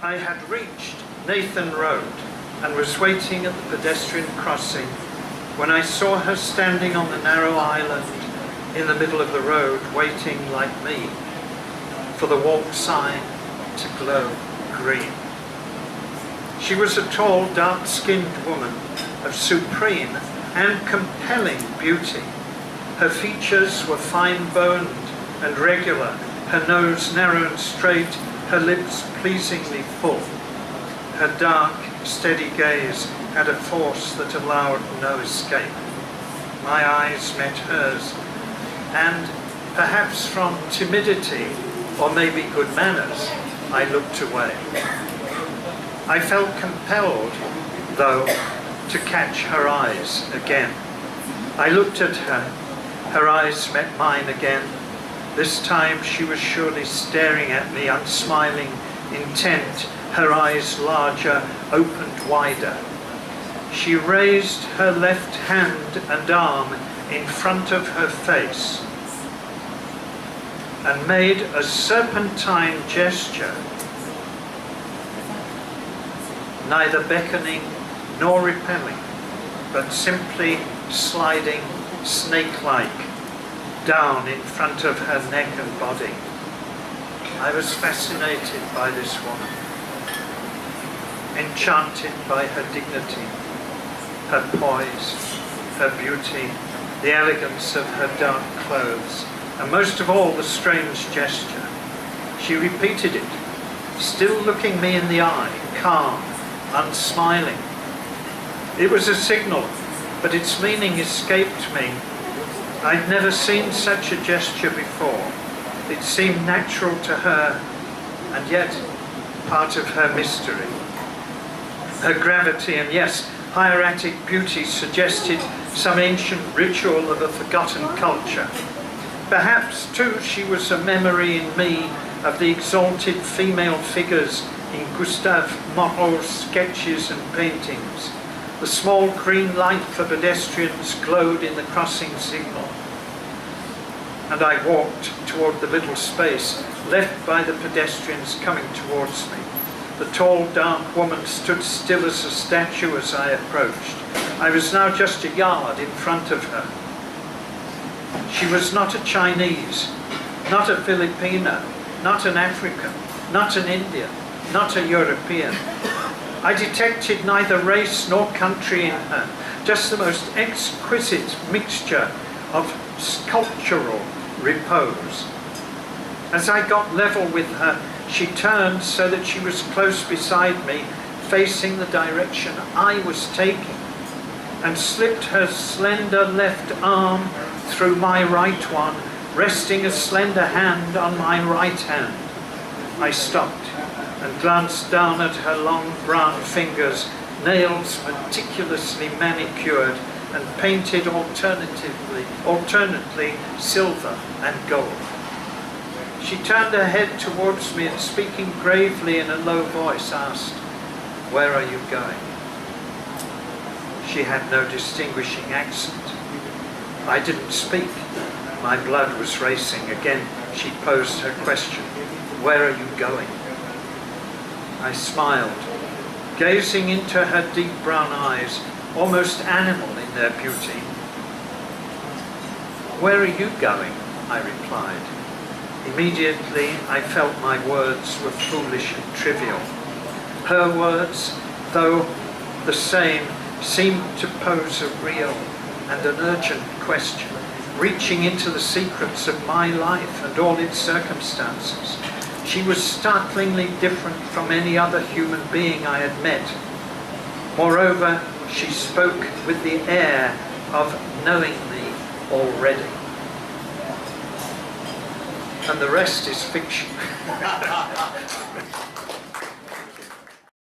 I had reached Nathan Road and was waiting at the pedestrian crossing when I saw her standing on the narrow island in the middle of the road, waiting like me for the walk sign to glow green. She was a tall, dark-skinned woman of supreme and compelling beauty. Her features were fine-boned and regular, her nose narrow and straight, her lips pleasingly full. Her dark, steady gaze had a force that allowed no escape. My eyes met hers, and perhaps from timidity or maybe good manners, I looked away. I felt compelled, though, to catch her eyes again. I looked at her. Her eyes met mine again. This time she was surely staring at me, unsmiling, intent, her eyes larger, opened wider. She raised her left hand and arm in front of her face and made a serpentine gesture, neither beckoning nor repelling, but simply sliding snake-like down in front of her neck and body. I was fascinated by this woman, enchanted by her dignity, her poise, her beauty, the elegance of her dark clothes, and most of all, the strange gesture. She repeated it, still looking me in the eye, calm, unsmiling. It was a signal, but its meaning escaped me. I'd never seen such a gesture before. It seemed natural to her, and yet part of her mystery. Her gravity and, yes, hieratic beauty suggested some ancient ritual of a forgotten culture. Perhaps, too, she was a memory in me of the exalted female figures in Gustave Moreau's sketches and paintings. The small green light for pedestrians glowed in the crossing signal. And I walked toward the little space left by the pedestrians coming towards me. The tall, dark woman stood still as a statue as I approached. I was now just a yard in front of her. She was not a Chinese, not a Filipino, not an African, not an Indian, not a European. I detected neither race nor country in her, just the most exquisite mixture of sculptural repose. As I got level with her, she turned so that she was close beside me, facing the direction I was taking, and slipped her slender left arm through my right one, resting a slender hand on my right hand. I stopped and glanced down at her long brown fingers, nails meticulously manicured and painted alternately silver and gold. She turned her head towards me and, speaking gravely in a low voice, asked, "Where are you going?" She had no distinguishing accent. I didn't speak. My blood was racing. Again, she posed her question, "Where are you going?" I smiled, gazing into her deep brown eyes, almost animal in their beauty. "Where are you going?" I replied. Immediately, I felt my words were foolish and trivial. Her words, though the same, seemed to pose a real and an urgent question, reaching into the secrets of my life and all its circumstances. She was startlingly different from any other human being I had met. Moreover, she spoke with the air of knowing me already. And the rest is fiction.